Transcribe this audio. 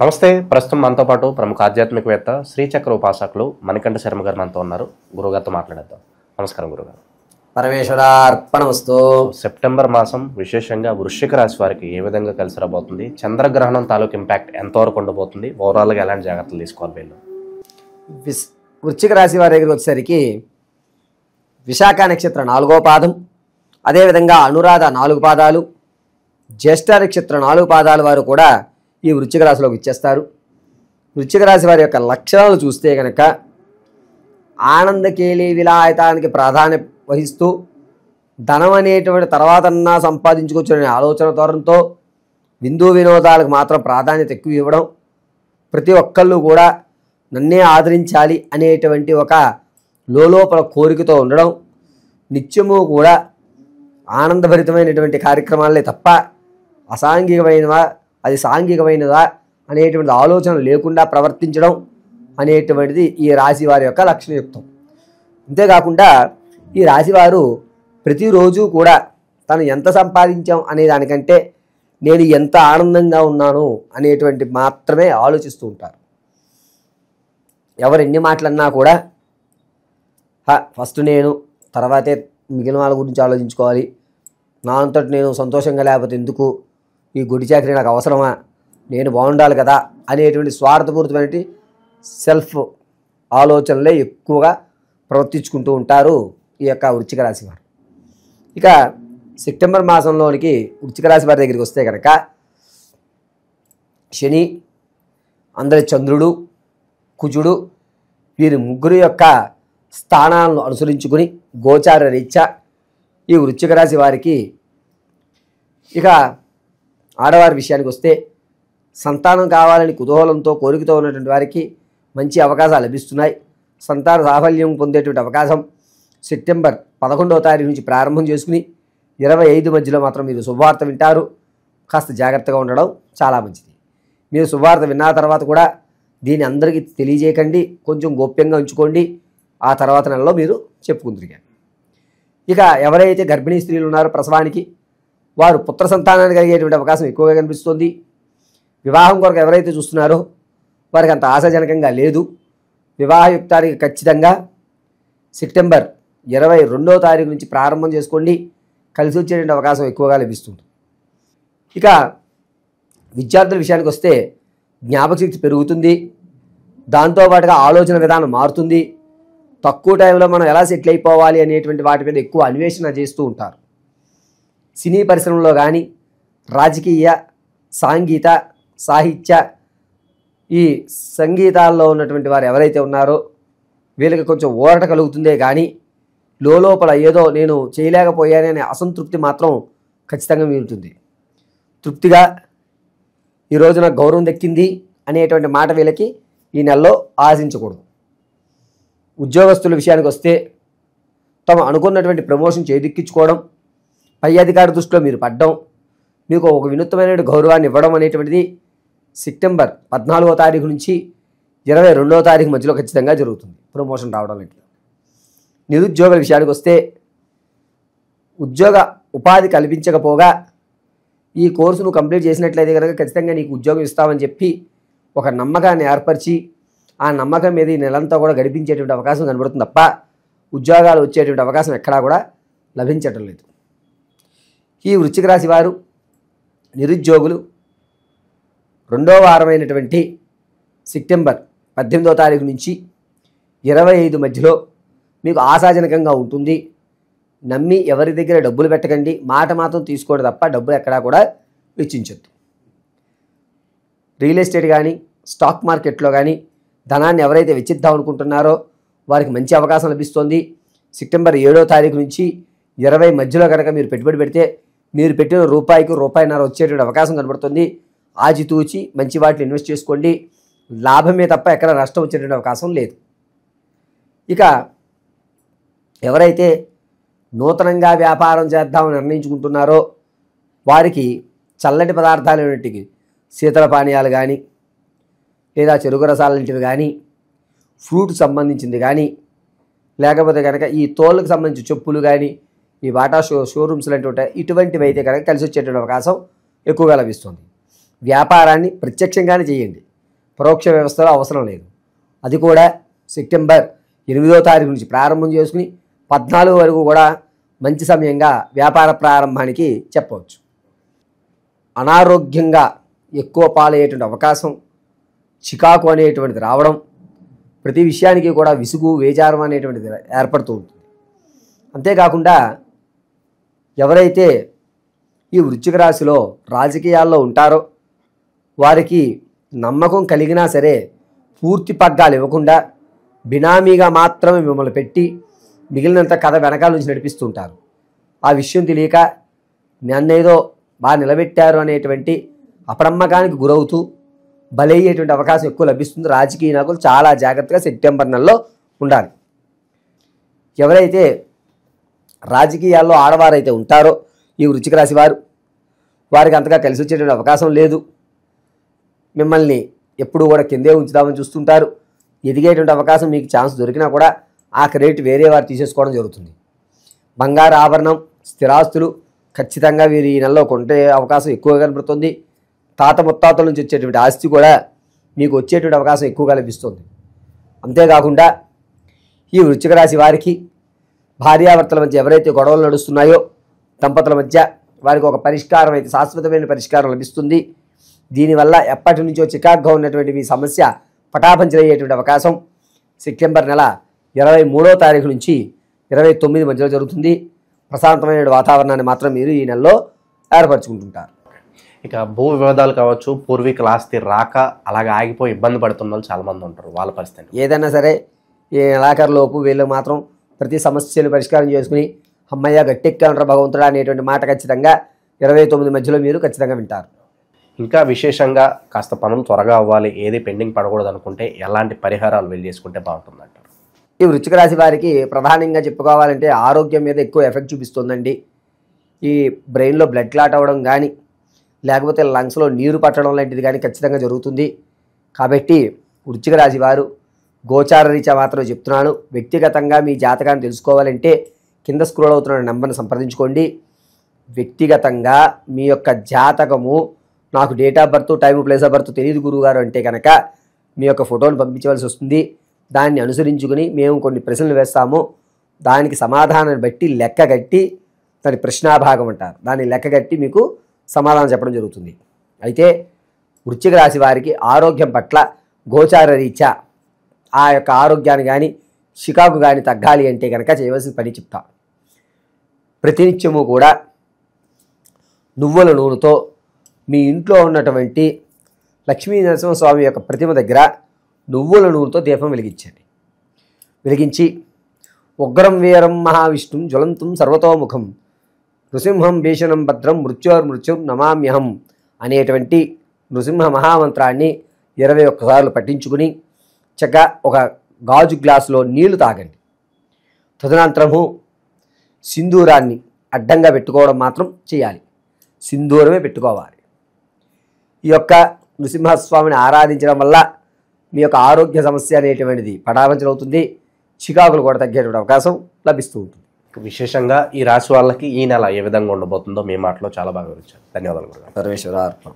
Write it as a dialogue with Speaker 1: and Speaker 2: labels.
Speaker 1: నమస్తే. ప్రస్తుతం మనతో పాటు ప్రముఖ ఆధ్యాత్మికవేత్త శ్రీచక్ర ఉపాసకులు మణికంఠ శర్మ గారు మనతో ఉన్నారు. గురుగారితో మాట్లాడేద్దాం. నమస్కారం గురుగారు.
Speaker 2: పరమేశ్వరార్పణమస్తు.
Speaker 1: సెప్టెంబర్ మాసం విశేషంగా వృశ్చిక రాశి వారికి ఏ విధంగా కలిసి రాబోతుంది? చంద్రగ్రహణం తాలూకు ఇంపాక్ట్ ఎంతవరకు ఉండబోతుంది? ఓవరాల్గా ఎలాంటి జాగ్రత్తలు తీసుకోవాలి వీళ్ళు?
Speaker 2: వృశ్చిక రాశి వారి దగ్గరికి వచ్చేసరికి విశాఖ నక్షత్రం 4వ పాదం, అదేవిధంగా అనురాధ 4 పాదాలు, జ్యేష్ఠ నక్షత్రం 4 పాదాల వారు కూడా ఈ వృశ్చిక రాశిలోకి ఇచ్చేస్తారు. వృశ్చిక రాశి వారి యొక్క లక్షణాలు చూస్తే కనుక ఆనందకేలి విలాయతానికి ప్రాధాన్యం వహిస్తూ ధనం అనేటువంటి తర్వాతన్నా సంపాదించుకొచ్చిన ఆలోచన ధోరణితో విందు వినోదాలకు మాత్రం ప్రాధాన్యత ఎక్కువ ఇవ్వడం, ప్రతి ఒక్కళ్ళు కూడా నన్నే ఆదరించాలి అనేటువంటి ఒక లోపల కోరికతో ఉండడం, నిత్యము కూడా ఆనందభరితమైనటువంటి కార్యక్రమాలే తప్ప అసాంఘికమైనవా అది సాంఘికమైనదా అనేటువంటి ఆలోచన లేకుండా ప్రవర్తించడం అనేటువంటిది ఈ రాశి వారి యొక్క లక్షణయుక్తం. అంతేకాకుండా ఈ రాశివారు ప్రతిరోజు కూడా తను ఎంత సంపాదించాం అనే దానికంటే నేను ఎంత ఆనందంగా ఉన్నాను అనేటువంటి మాత్రమే ఆలోచిస్తూ ఉంటారు. ఎవరు ఎన్ని మాటలన్నా కూడా ఫస్ట్ నేను, తర్వాతే మిగిలిన వాళ్ళ గురించి ఆలోచించుకోవాలి, నా అంతటి నేను సంతోషంగా లేకపోతే ఎందుకు, ఈ గుడి చాకరీ నాకు అవసరమా, నేను బాగుండాలి కదా అనేటువంటి స్వార్థపూరితమైన సెల్ఫ్ ఆలోచనలే ఎక్కువగా ప్రవర్తించుకుంటూ ఉంటారు ఈ యొక్క వృశ్చిక రాశి వారు. ఇక సెప్టెంబర్ మాసంలోనికి వృశ్చిక రాశి వారి దగ్గరికి వస్తే కనుక శని, అందరి చంద్రుడు, కుజుడు వీరి ముగ్గురు యొక్క స్థానాలను అనుసరించుకుని గోచార రీత్యా ఈ వృశ్చిక రాశి వారికి, ఇక ఆడవారి విషయానికి వస్తే సంతానం కావాలని కుతూహలంతో కోరికతో ఉన్నటువంటి వారికి మంచి అవకాశాలు లభిస్తున్నాయి. సంతాన సాఫల్యం పొందేటువంటి అవకాశం సెప్టెంబర్ 11వ తారీఖు నుంచి ప్రారంభం చేసుకుని 25 మధ్యలో మాత్రం మీరు శుభవార్త వింటారు. కాస్త జాగ్రత్తగా ఉండడం చాలా మంచిది. మీరు శుభవార్త విన్న తర్వాత కూడా దీన్ని అందరికీ తెలియజేయకండి, కొంచెం గోప్యంగా ఉంచుకోండి. ఆ తర్వాత నెలలో మీరు చెప్పుకుందరు. ఇక ఎవరైతే గర్భిణీ స్త్రీలు ఉన్నారో ప్రసవానికి, వారు పుత్ర సంతానాన్ని కలిగేటువంటి అవకాశం ఎక్కువగా కనిపిస్తుంది. వివాహం కొరకు ఎవరైతే చూస్తున్నారో వారికి అంత ఆశాజనకంగా లేదు. వివాహయుక్తానికి ఖచ్చితంగా సెప్టెంబర్ 22వ తారీఖు నుంచి ప్రారంభం చేసుకోండి, కలిసి వచ్చేటువంటి అవకాశం ఎక్కువగా లభిస్తుంది. ఇక విద్యార్థుల విషయానికి వస్తే జ్ఞాపకశక్తి పెరుగుతుంది, దాంతోపాటుగా ఆలోచన విధానం మారుతుంది. తక్కువ టైంలో మనం ఎలా సెటిల్ అయిపోవాలి అనేటువంటి వాటి మీద ఎక్కువ అన్వేషణ చేస్తూ ఉంటారు. సినీ పరిశ్రమలో కానీ, రాజకీయ, సాంగీత, సాహిత్య, ఈ సంగీతాల్లో ఉన్నటువంటి వారు ఎవరైతే ఉన్నారో వీళ్ళకి కొంచెం ఊరట కలుగుతుందే కానీ లోపల ఏదో నేను చేయలేకపోయానే అనే అసంతృప్తి మాత్రం ఖచ్చితంగా మిగులుతుంది. తృప్తిగా ఈ రోజున గౌరవం దక్కింది అనేటువంటి మాట వీళ్ళకి ఈ నెలలో ఆశించకూడదు. ఉద్యోగస్తుల విషయానికి వస్తే తమ అనుకున్నటువంటి ప్రమోషన్ చేదిక్కించుకోవడం, పై అధికారి దృష్టిలో మీరు పడ్డం, మీకు ఒక వినూత్నమైన గౌరవాన్ని ఇవ్వడం అనేటువంటిది సెప్టెంబర్ 14వ తారీఖు నుంచి 22వ తారీఖు మధ్యలో ఖచ్చితంగా జరుగుతుంది. ప్రమోషన్ రావడం ఇట్లా. నిరుద్యోగుల విషయానికి వస్తే ఉద్యోగ ఉపాధి కల్పించకపోగా ఈ కోర్సును కంప్లీట్ చేసినట్లయితే కనుక ఖచ్చితంగా నీకు ఉద్యోగం ఇస్తామని చెప్పి ఒక నమ్మకాన్ని ఏర్పరిచి ఆ నమ్మకం మీద ఈ నెలంతా కూడా గడిపించేటువంటి అవకాశం కనబడుతుంది తప్ప ఉద్యోగాలు వచ్చేటువంటి అవకాశం ఎక్కడా కూడా లభించటం లేదు. ఈ వృశ్చిక రాశి వారు నిరుద్యోగులు 2వ వారమైనటువంటి సెప్టెంబర్ 18వ తారీఖు నుంచి 25 మధ్యలో మీకు ఆశాజనకంగా ఉంటుంది. నమ్మి ఎవరి దగ్గర డబ్బులు పెట్టకండి, మాట మాత్రం తీసుకోండి తప్ప డబ్బులు ఎక్కడా కూడా వెచ్చించొద్దు. రియల్ ఎస్టేట్ కానీ, స్టాక్ మార్కెట్లో కానీ ధనాన్ని ఎవరైతే వెచ్చిద్దాం అనుకుంటున్నారో వారికి మంచి అవకాశం లభిస్తుంది. సెప్టెంబర్ 7వ తారీఖు నుంచి 20 మధ్యలో కనుక మీరు పెట్టుబడి పెడితే మీరు పెట్టిన రూపాయికి రూపాయిన్నర వచ్చేటువంటి అవకాశం కనబడుతుంది. ఆచితూచి మంచి వాటిని ఇన్వెస్ట్ చేసుకోండి. లాభమే తప్ప ఎక్కడ నష్టం వచ్చేటువంటి అవకాశం లేదు. ఇక ఎవరైతే నూతనంగా వ్యాపారం చేద్దామని నిర్ణయించుకుంటున్నారో వారికి చల్లటి పదార్థాలు అనేటివి శీతల పానీయాలు కానీ, లేదా చెరుకు రసాలంటివి కానీ, ఫ్రూట్ సంబంధించింది కానీ, లేకపోతే కనుక ఈ తోళ్ళకు సంబంధించిన చెప్పులు కానీ, ఈ బాటా షోరూమ్స్ లాంటివి ఉంటాయి, ఇటువంటివి అయితే కనుక కలిసి వచ్చేటువంటి అవకాశం ఎక్కువగా లభిస్తుంది. వ్యాపారాన్ని ప్రత్యక్షంగానే చేయండి, పరోక్ష వ్యవస్థలో అవసరం లేదు. అది కూడా సెప్టెంబర్ 8వ తారీఖు నుంచి ప్రారంభం చేసుకుని 14 వరకు కూడా మంచి సమయంగా వ్యాపార ప్రారంభానికి చెప్పవచ్చు. అనారోగ్యంగా ఎక్కువ పాలయ్యేటువంటి అవకాశం, చికాకు అనేటువంటిది రావడం, ప్రతి విషయానికి కూడా విసుగు వేజారం అనేటువంటిది ఏర్పడుతూ ఉంటుంది. అంతేకాకుండా ఎవరైతే ఈ వృశ్చిక రాశిలో రాజకీయాల్లో ఉంటారో వారికి నమ్మకం కలిగినా సరే పూర్తి పగ్గాలు ఇవ్వకుండా బినామీగా మాత్రమే మిమ్మల్ని పెట్టి మిగిలినంత కథ వెనకాల నుంచి నడిపిస్తుంటారు. ఆ విషయం తెలియక నన్నేదో బాగా నిలబెట్టారు అనేటువంటి అప్రమ్మకానికి గురవుతూ బలయ్యేటువంటి అవకాశం ఎక్కువ లభిస్తుంది. రాజకీయ నాయకులు చాలా జాగ్రత్తగా సెప్టెంబర్ నెలలో ఉండాలి. ఎవరైతే రాజకీయాల్లో ఆడవారైతే ఉంటారో ఈ వృశ్చిక రాశి వారికి అంతగా కలిసి వచ్చేటువంటి అవకాశం లేదు. మిమ్మల్ని ఎప్పుడూ కూడా కిందే ఉంచుదామని చూస్తుంటారు. ఎదిగేటువంటి అవకాశం మీకు ఛాన్స్ దొరికినా కూడా ఆ క్రెడిట్ వేరే వారు తీసేసుకోవడం జరుగుతుంది. బంగారు ఆభరణం, స్థిరాస్తులు ఖచ్చితంగా వీరు ఈ నెలలో కొంటే అవకాశం ఎక్కువగా కనబడుతుంది. తాత ముత్తాతల నుంచి వచ్చేటువంటి ఆస్తి కూడా మీకు వచ్చేటువంటి అవకాశం ఎక్కువగా లభిస్తుంది. అంతేకాకుండా ఈ వృశ్చిక రాశి వారికి భార్యాభర్తల మధ్య ఎవరైతే గొడవలు నడుస్తున్నాయో దంపతుల మధ్య వారికి ఒక పరిష్కారం అయితే శాశ్వతమైన పరిష్కారం లభిస్తుంది. దీనివల్ల ఎప్పటి నుంచో చికాగ్గా ఉన్నటువంటి మీ సమస్య పటాపంచలయ్యేటువంటి అవకాశం సెప్టెంబర్ నెల 23వ తారీఖు నుంచి 29 మధ్యలో జరుగుతుంది. ప్రశాంతమైన వాతావరణాన్ని మాత్రం మీరు ఈ నెలలో ఏర్పరచుకుంటుంటారు.
Speaker 1: ఇక భూ వివాదాలు కావచ్చు, పూర్వీకుల ఆస్తి రాక అలాగే ఆగిపోయి ఇబ్బంది పడుతున్న వాళ్ళు చాలామంది ఉంటారు. వాళ్ళ పరిస్థితి
Speaker 2: ఏదైనా సరే ఈ నెలాఖరులోపు వీళ్ళు మాత్రం ప్రతి సమస్యను పరిష్కారం చేసుకుని అమ్మయ్య గట్టెక్కా ఉంటారు భగవంతుడా అనేటువంటి మాట ఖచ్చితంగా 29 మధ్యలో మీరు ఖచ్చితంగా వింటారు.
Speaker 1: ఇంకా విశేషంగా కాస్త పనులు త్వరగా అవ్వాలి, ఏది పెండింగ్ పడకూడదు అనుకుంటే ఎలాంటి పరిహారాలు వెళ్ళి చేసుకుంటే బాగుంటుంది అంటారు?
Speaker 2: ఈ వృశ్చిక రాశి వారికి ప్రధానంగా చెప్పుకోవాలంటే ఆరోగ్యం మీద ఎక్కువ ఎఫెక్ట్ చూపిస్తుందండి. ఈ బ్రెయిన్లో బ్లడ్ క్లాట్ అవ్వడం కానీ లేకపోతే లంగ్స్లో నీరు పట్టడం లాంటిది కానీ ఖచ్చితంగా జరుగుతుంది. కాబట్టి వృశ్చిక రాశి వారు గోచార రీత్యా మాత్రమే చెప్తున్నాను. వ్యక్తిగతంగా మీ జాతకాన్ని తెలుసుకోవాలంటే కింద స్క్రోల్ అవుతున్న నెంబర్ని సంప్రదించుకోండి. వ్యక్తిగతంగా మీ యొక్క జాతకము నాకు date of birth, time, place of birth తెలియదు గురువుగారు అంటే కనుక మీ యొక్క ఫోటోను పంపించవలసి వస్తుంది. దాన్ని అనుసరించుకుని మేము కొన్ని ప్రశ్నలు వేస్తాము. దానికి సమాధానాన్ని బట్టి లెక్క కట్టి దాని ప్రశ్నాభాగం అంటారు. దాన్ని లెక్క కట్టి మీకు సమాధానం చెప్పడం జరుగుతుంది. అయితే వృశ్చిక రాశి వారికి ఆరోగ్యం పట్ల గోచార రీత్యా ఆ యొక్క ఆరోగ్యాన్ని కానీ చికాకు కానీ తగ్గాలి అంటే కనుక చేయవలసిన పని చెప్తా. ప్రతినిత్యము కూడా నువ్వుల నూనెతో మీ ఇంట్లో ఉన్నటువంటి లక్ష్మీ నరసింహస్వామి యొక్క ప్రతిమ దగ్గర నువ్వుల నూనెతో దీపం వెలిగించి ఉగ్రం వీరం మహావిష్ణుం జ్వలంతం సర్వతోముఖం నృసింహం భీషణం భద్రం మృత్యోర్మృత్యుం నమామ్యహం అనేటువంటి నృసింహ మహామంత్రాన్ని 21 సార్లు పఠించుకుని చక్కగా ఒక గాజు గ్లాసులో నీళ్లు తాగండి. తదనంతరము సింధూరాన్ని అడ్డంగా పెట్టుకోవడం మాత్రం చేయాలి. సింధూరమే పెట్టుకోవాలి. ఈ యొక్క నృసింహస్వామిని ఆరాధించడం వల్ల మీ యొక్క ఆరోగ్య సమస్య అనేటువంటిది పటాపంచలవుతుంది. చికాకులు కూడా తగ్గేటువంటి అవకాశం లభిస్తూ ఉంటుంది.
Speaker 1: విశేషంగా ఈ రాశి వాళ్ళకి ఈ నెల ఏ విధంగా ఉండబోతుందో మీ మాటలో చాలా బాగా వివరించారు. ధన్యవాదాలు.
Speaker 2: సర్వేశ్వర అర్పణం.